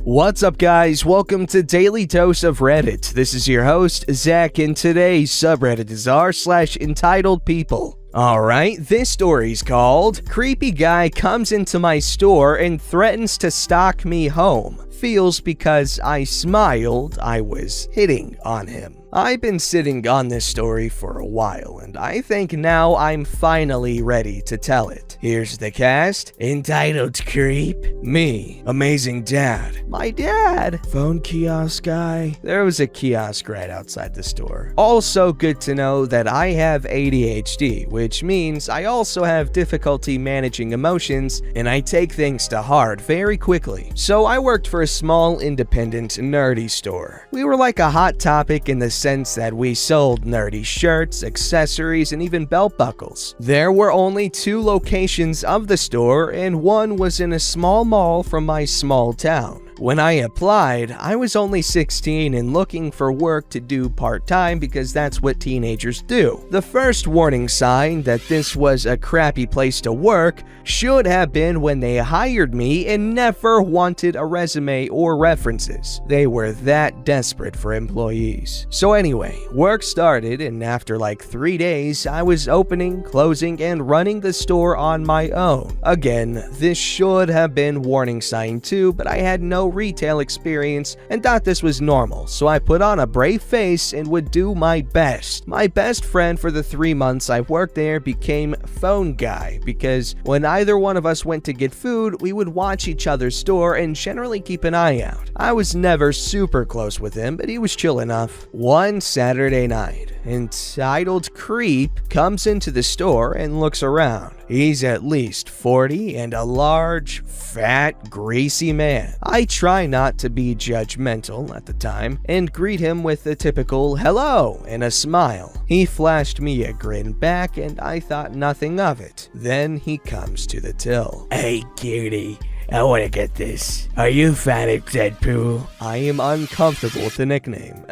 What's up, guys? Welcome to Daily Dose of Reddit. This is your host, Zach, and today's subreddit is r/EntitledPeople. Alright, this story's called Creepy Guy Comes Into My Store and Threatens to Stalk Me Home. Feels because I smiled I was hitting on him. I've been sitting on this story for a while, and I think now I'm finally ready to tell it. Here's the cast. Entitled Creep. Me. Amazing Dad. My dad. Phone kiosk guy. There was a kiosk right outside the store. Also good to know that I have ADHD, which means I also have difficulty managing emotions, and I take things to heart very quickly. So I worked for a small independent nerdy store. We were like a hot topic in the sense that we sold nerdy shirts, accessories, and even belt buckles. There were only 2 locations of the store, and one was in a small mall from my small town. When I applied, I was only 16 and looking for work to do part-time because that's what teenagers do. The first warning sign that this was a crappy place to work should have been when they hired me and never wanted a resume or references. They were that desperate for employees. So anyway, work started, and after like 3 days, I was opening, closing, and running the store on my own. Again, this should have been warning sign 2, but I had no retail experience and thought this was normal, so I put on a brave face and would do my best. My best friend for the 3 months I worked there became Phone Guy because when either one of us went to get food, we would watch each other's store and generally keep an eye out. I was never super close with him, but he was chill enough. One Saturday night, Entitled Creep comes into the store and looks around. He's at least 40 and a large, fat, greasy man. I try not to be judgmental at the time and greet him with the typical hello and a smile. He flashed me a grin back and I thought nothing of it. Then he comes to the till. Hey cutie, I want to get this. Are you a fan of Deadpool? I am uncomfortable with the nickname.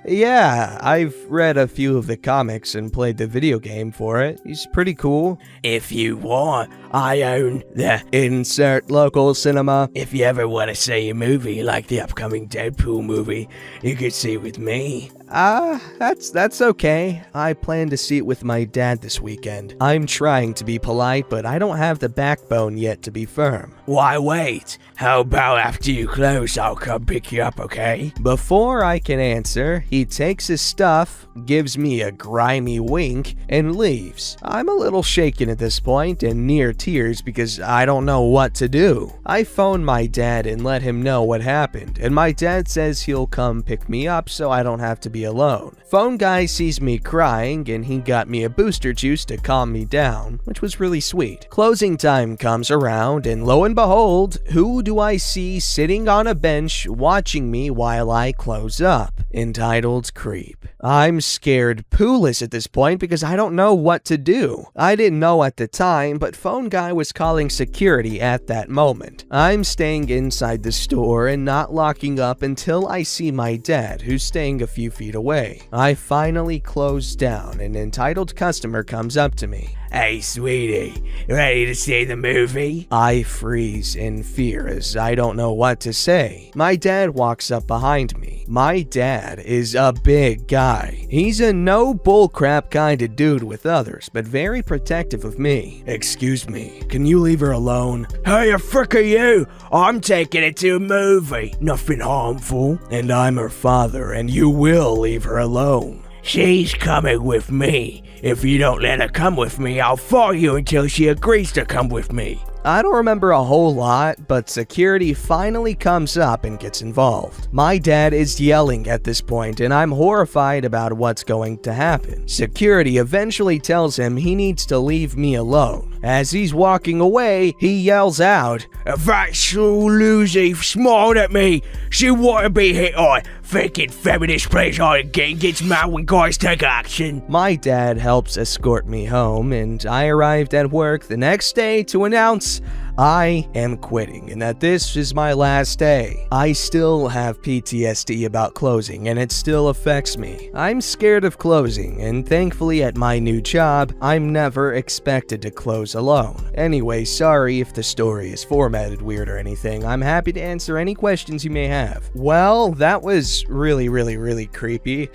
Yeah, I've read a few of the comics and played the video game for it. He's pretty cool. If you want, I own the Insert local cinema. If you ever want to see a movie like the upcoming Deadpool movie, you could see it with me. That's okay. I plan to see it with my dad this weekend. I'm trying to be polite, but I don't have the backbone yet to be firm. Why wait? How about after you close, I'll come pick you up, okay? Before I can answer, he takes his stuff, gives me a grimy wink, and leaves. I'm a little shaken at this point and near tears because I don't know what to do. I phone my dad and let him know what happened, and my dad says he'll come pick me up so I don't have to be alone. Phone Guy sees me crying and he got me a booster juice to calm me down, which was really sweet. Closing time comes around and lo and behold, who do I see sitting on a bench watching me while I close up? Entitled Creep. I'm scared pooless at this point because I don't know what to do. I didn't know at the time, but Phone Guy was calling security at that moment. I'm staying inside the store and not locking up until I see my dad, who's staying a few feet away. I finally close down. An entitled customer comes up to me. Hey sweetie, ready to see the movie? I freeze in fear as I don't know what to say. My dad walks up behind me. My dad is a big guy. He's a no bullcrap kind of dude with others, but very protective of me. Excuse me, can you leave her alone? Hey, the frick are you? I'm taking it to a movie. Nothing harmful. And I'm her father, and you will leave her alone. She's coming with me. If you don't let her come with me, I'll fire you until she agrees to come with me. I don't remember a whole lot, but security finally comes up and gets involved. My dad is yelling at this point, and I'm horrified about what's going to happen. Security eventually tells him he needs to leave me alone. As he's walking away, he yells out, "That little Lucy smiled at me. She wanted to be hit on. Thinking feminist plays hard again gets mad when guys take action." My dad helps escort me home, and I arrived at work the next day to announce I am quitting and that this is my last day. I still have PTSD about closing and it still affects me. I'm scared of closing, and thankfully at my new job, I'm never expected to close alone. Anyway, sorry if the story is formatted weird or anything. I'm happy to answer any questions you may have. Well, that was really creepy.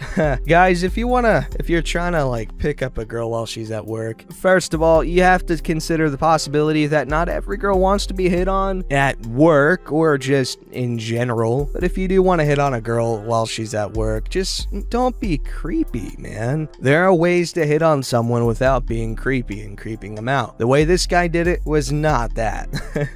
Guys, if you're trying to like pick up a girl while she's at work, first of all, you have to consider the possibility that not every girl wants to be hit on at work or just in general. But if you do want to hit on a girl while she's at work, just don't be creepy, man. There are ways to hit on someone without being creepy and creeping them out. The way this guy did it was not that.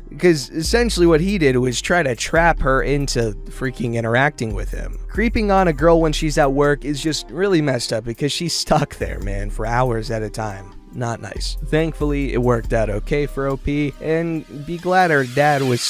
Because essentially what he did was try to trap her into freaking interacting with him. Creeping on a girl when she's at work is just really messed up because she's stuck there, man, for hours at a time. Not nice. Thankfully, it worked out okay for OP, and be glad her dad was,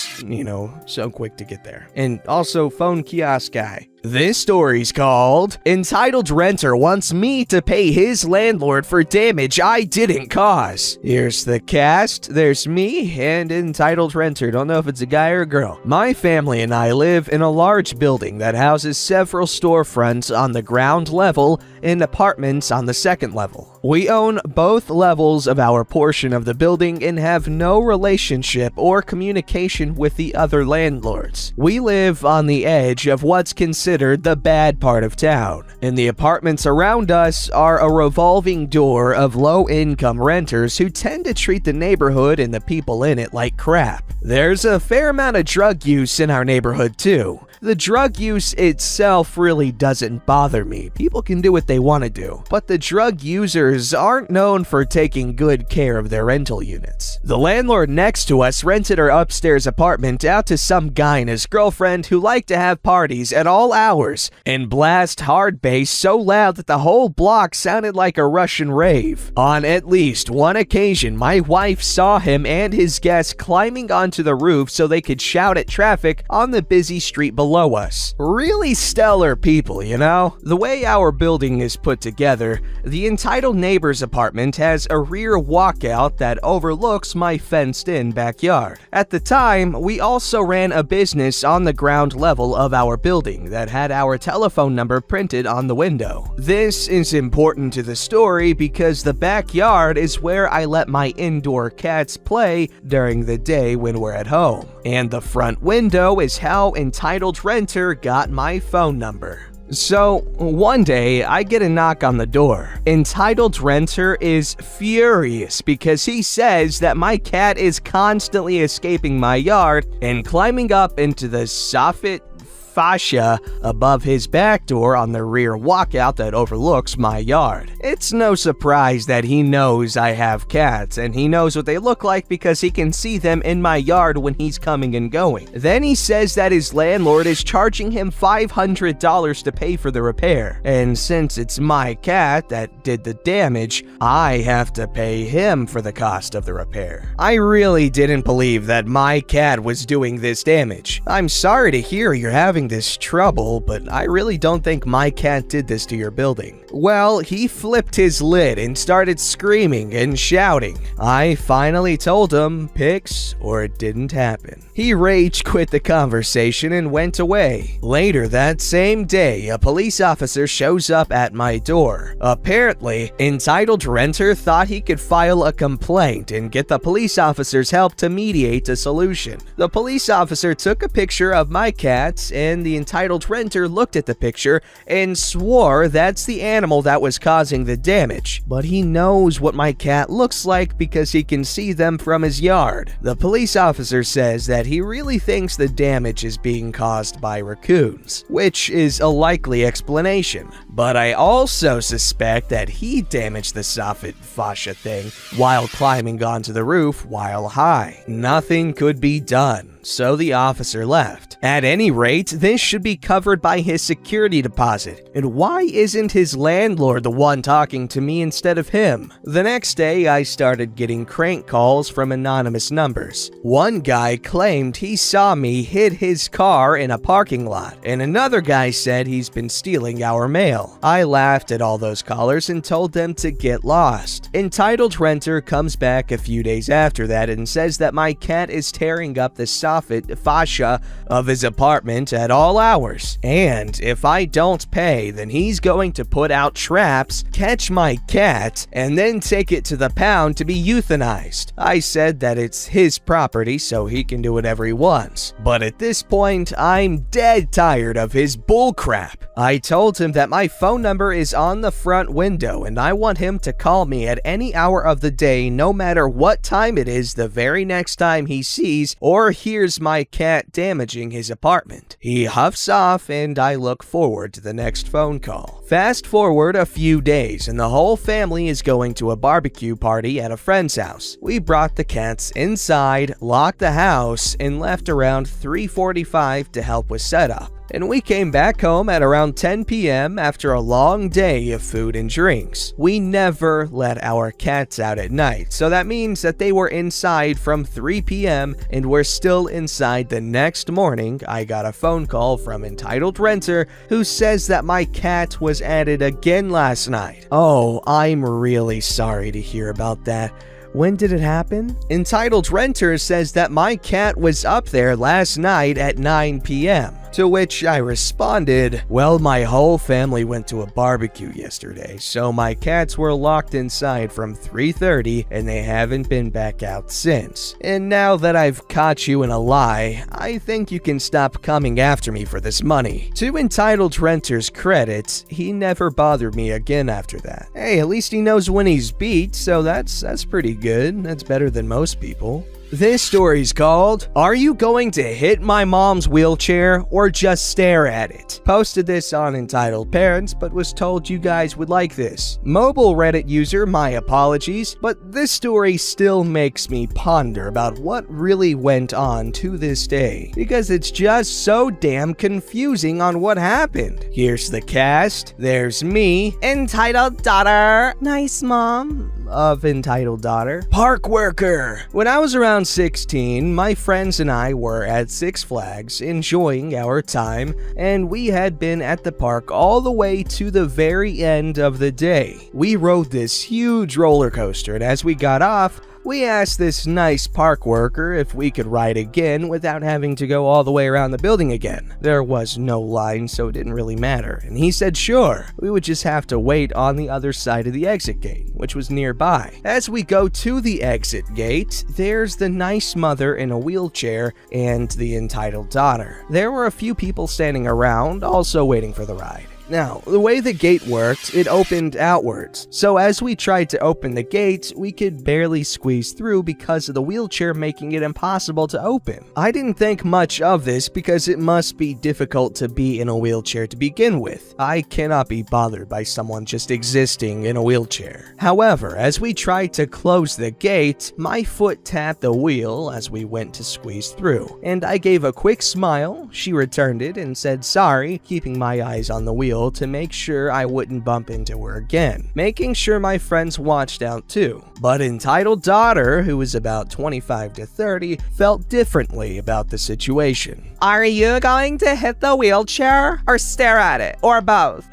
so quick to get there. And also, phone kiosk guy. This story's called Entitled Renter Wants Me to Pay His Landlord for Damage I Didn't Cause. Here's the cast. There's me and Entitled Renter. Don't know if it's a guy or a girl. My family and I live in a large building that houses several storefronts on the ground level and apartments on the second level. We own both levels of our portion of the building and have no relationship or communication with the other landlords. We live on the edge of what's considered the bad part of town, and the apartments around us are a revolving door of low-income renters who tend to treat the neighborhood and the people in it like crap. There's a fair amount of drug use in our neighborhood too. The drug use itself really doesn't bother me. People can do what they want to do, but the drug users aren't known for taking good care of their rental units. The landlord next to us rented her upstairs apartment out to some guy and his girlfriend who like to have parties at all hours and blast hard bass so loud that the whole block sounded like a Russian rave. On at least one occasion, my wife saw him and his guests climbing onto the roof so they could shout at traffic on the busy street below us. Really stellar people, you know? The way our building is put together, the entitled neighbor's apartment has a rear walkout that overlooks my fenced-in backyard. At the time, we also ran a business on the ground level of our building that had our telephone number printed on the window. This is important to the story because the backyard is where I let my indoor cats play during the day when we're at home. And the front window is how Entitled Renter got my phone number. So, one day, I get a knock on the door. Entitled Renter is furious because he says that my cat is constantly escaping my yard and climbing up into the soffit fascia above his back door on the rear walkout that overlooks my yard. It's no surprise that he knows I have cats, and he knows what they look like because he can see them in my yard when he's coming and going. Then he says that his landlord is charging him $500 to pay for the repair, and since it's my cat that did the damage, I have to pay him for the cost of the repair. I really didn't believe that my cat was doing this damage. I'm sorry to hear you're having this trouble, but I really don't think my cat did this to your building. Well, he flipped his lid and started screaming and shouting. I finally told him, pics or it didn't happen. He rage quit the conversation and went away. Later that same day, a police officer shows up at my door. Apparently, Entitled Renter thought he could file a complaint and get the police officer's help to mediate a solution. The police officer took a picture of my cats, and the Entitled Renter looked at the picture and swore that's the animal that was causing the damage. But he knows what my cat looks like because he can see them from his yard. The police officer says that he really thinks the damage is being caused by raccoons, which is a likely explanation. But I also suspect that he damaged the soffit fascia thing while climbing onto the roof while high. Nothing could be done, so the officer left. At any rate, this should be covered by his security deposit. And why isn't his landlord the one talking to me instead of him? The next day, I started getting crank calls from anonymous numbers. One guy claimed he saw me hit his car in a parking lot, and another guy said he's been stealing our mail. I laughed at all those callers and told them to get lost. Entitled Renter comes back a few days after that and says that my cat is tearing up the soffit fascia of his apartment at all hours, and if I don't pay, then he's going to put out traps, catch my cat, and then take it to the pound to be euthanized. I said that it's his property, so he can do whatever he wants. But at this point, I'm dead tired of his bullcrap. I told him that my phone number is on the front window and I want him to call me at any hour of the day, no matter what time it is, the very next time he sees or hears my cat damaging his apartment. He huffs off and I look forward to the next phone call. Fast forward a few days and the whole family is going to a barbecue party at a friend's house. We brought the cats inside, locked the house, and left around 3:45 to help with setup. And we came back home at around 10 p.m. after a long day of food and drinks. We never let our cats out at night, so that means that they were inside from 3 p.m. and were still inside the next morning. I got a phone call from Entitled Renter who says that my cat was at it again last night. Oh, I'm really sorry to hear about that. When did it happen? Entitled Renter says that my cat was up there last night at 9 p.m. To which I responded, well, my whole family went to a barbecue yesterday, so my cats were locked inside from 3:30 and they haven't been back out since. And now that I've caught you in a lie, I think you can stop coming after me for this money. To Entitled Renter's credit, he never bothered me again after that. Hey, at least he knows when he's beat, so that's pretty good. That's better than most people. This story's called, Are You Going to Hit My Mom's Wheelchair or Just Stare at It? Posted this on Entitled Parents, but was told you guys would like this. Mobile Reddit user, my apologies, but this story still makes me ponder about what really went on to this day, because it's just so damn confusing on what happened. Here's the cast. There's me, Entitled Daughter, nice mom of Entitled Daughter, Park Worker. When I was around 16, my friends and I were at Six Flags enjoying our time, and we had been at the park all the way to the very end of the day. We rode this huge roller coaster, and as we got off, we asked this nice park worker if we could ride again without having to go all the way around the building again. There was no line, so it didn't really matter, and he said sure. We would just have to wait on the other side of the exit gate, which was nearby. As we go to the exit gate, there's the nice mother in a wheelchair and the entitled daughter. There were a few people standing around, also waiting for the ride. Now, the way the gate worked, it opened outwards. So as we tried to open the gate, we could barely squeeze through because of the wheelchair making it impossible to open. I didn't think much of this because it must be difficult to be in a wheelchair to begin with. I cannot be bothered by someone just existing in a wheelchair. However, as we tried to close the gate, my foot tapped the wheel as we went to squeeze through, and I gave a quick smile. She returned it and said sorry, keeping my eyes on the wheel to make sure I wouldn't bump into her again, making sure my friends watched out too. But Entitled Daughter, who was about 25 to 30, felt differently about the situation. Are you going to hit the wheelchair or stare at it, or both?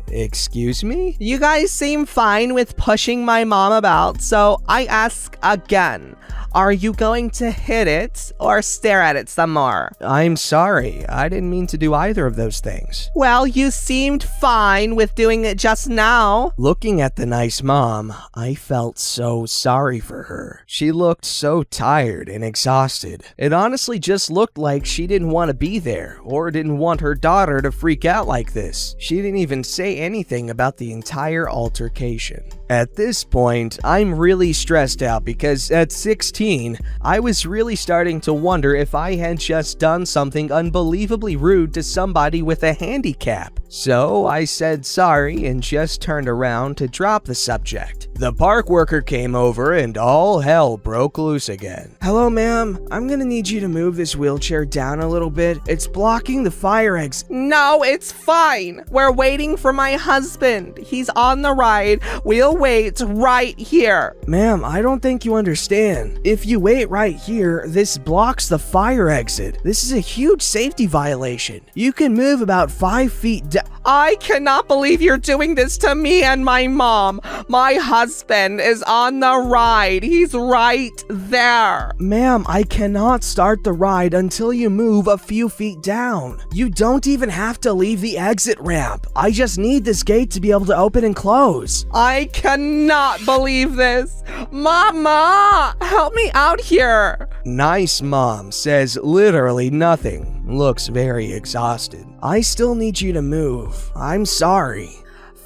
Excuse me? You guys seem fine with pushing my mom about, so I ask again. Are you going to hit it or stare at it some more? I'm sorry, I didn't mean to do either of those things. Well, you seemed fine with doing it just now. Looking at the nice mom, I felt so sorry for her. She looked so tired and exhausted. It honestly just looked like she didn't want to be there or didn't want her daughter to freak out like this. She didn't even say anything about the entire altercation. At this point, I'm really stressed out because at 16, I was really starting to wonder if I had just done something unbelievably rude to somebody with a handicap. So I said sorry and just turned around to drop the subject. The park worker came over and all hell broke loose again. "Hello, ma'am. I'm gonna need you to move this wheelchair down a little bit. It's blocking the fire exit." No, it's fine. We're waiting for my husband. He's on the ride. We'll wait right here. "Ma'am, I don't think you understand. If you wait right here, this blocks the fire exit. This is a huge safety violation. You can move about 5 feet down." I cannot believe you're doing this to me and my mom. My husband is on the ride. He's right there. "Ma'am, I cannot start the ride until you move a few feet down. You don't even have to leave the exit ramp. I just need this gate to be able to open and close." I cannot believe this. Mama, help me out here. Nice mom says literally nothing. Looks very exhausted. "I still need you to move. I'm sorry."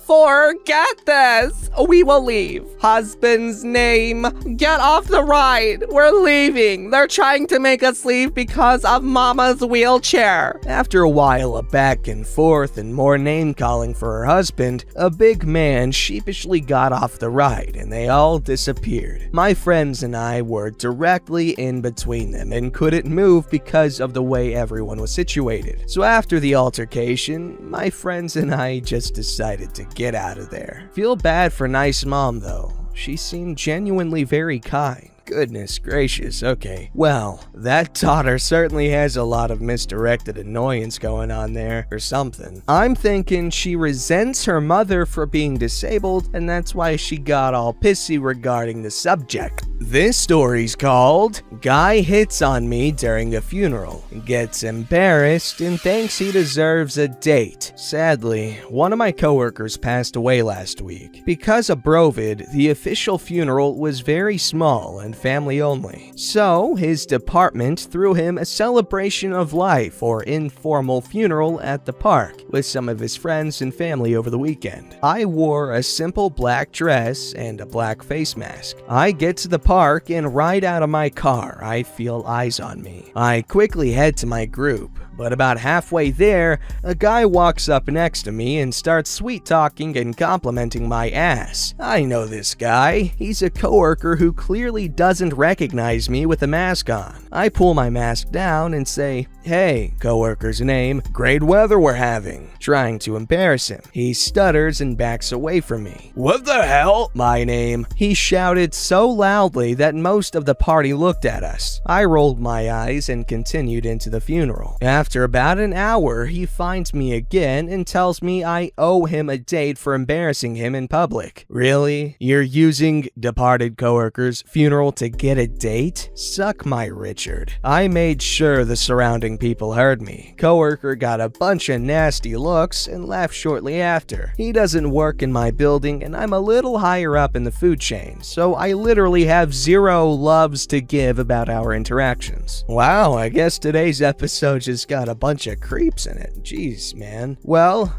Forget this. We will leave. Husband's name. Get off the ride. We're leaving. They're trying to make us leave because of Mama's wheelchair. After a while of back and forth and more name calling for her husband, a big man sheepishly got off the ride and they all disappeared. My friends and I were directly in between them and couldn't move because of the way everyone was situated. So after the altercation, my friends and I just decided to get out of there. Feel bad for nice mom though. She seemed genuinely very kind. Goodness gracious, okay. Well, that daughter certainly has a lot of misdirected annoyance going on there, or something. I'm thinking she resents her mother for being disabled, and that's why she got all pissy regarding the subject. This story's called Guy Hits on Me During a Funeral, Gets Embarrassed, and Thinks He Deserves a Date. Sadly, one of my coworkers passed away last week. Because of Brovid, the official funeral was very small and family only. So, his department threw him a celebration of life or informal funeral at the park with some of his friends and family over the weekend. I wore a simple black dress and a black face mask. I get to the park and right out of my car, I feel eyes on me. I quickly head to my group, but about halfway there, a guy walks up next to me and starts sweet-talking and complimenting my ass. I know this guy. He's a coworker who clearly doesn't recognize me with a mask on. I pull my mask down and say, "Hey," coworker's name, "great weather we're having," trying to embarrass him. He stutters and backs away from me. What the hell? My name. He shouted so loudly that most of the party looked at us. I rolled my eyes and continued into the funeral. After about an hour, he finds me again and tells me I owe him a date for embarrassing him in public. Really? You're using departed coworker's funeral to get a date? Suck my Richard. I made sure the surrounding people heard me. Coworker got a bunch of nasty looks and left shortly after. He doesn't work in my building and I'm a little higher up in the food chain, so I literally have zero loves to give about our interactions. Wow, I guess today's episode just got a bunch of creeps in it. Jeez, man. Well,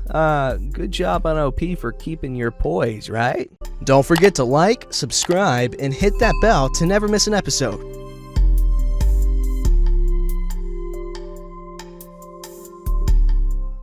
good job on OP for keeping your poise, right? Don't forget to like, subscribe, and hit that bell to never miss an episode.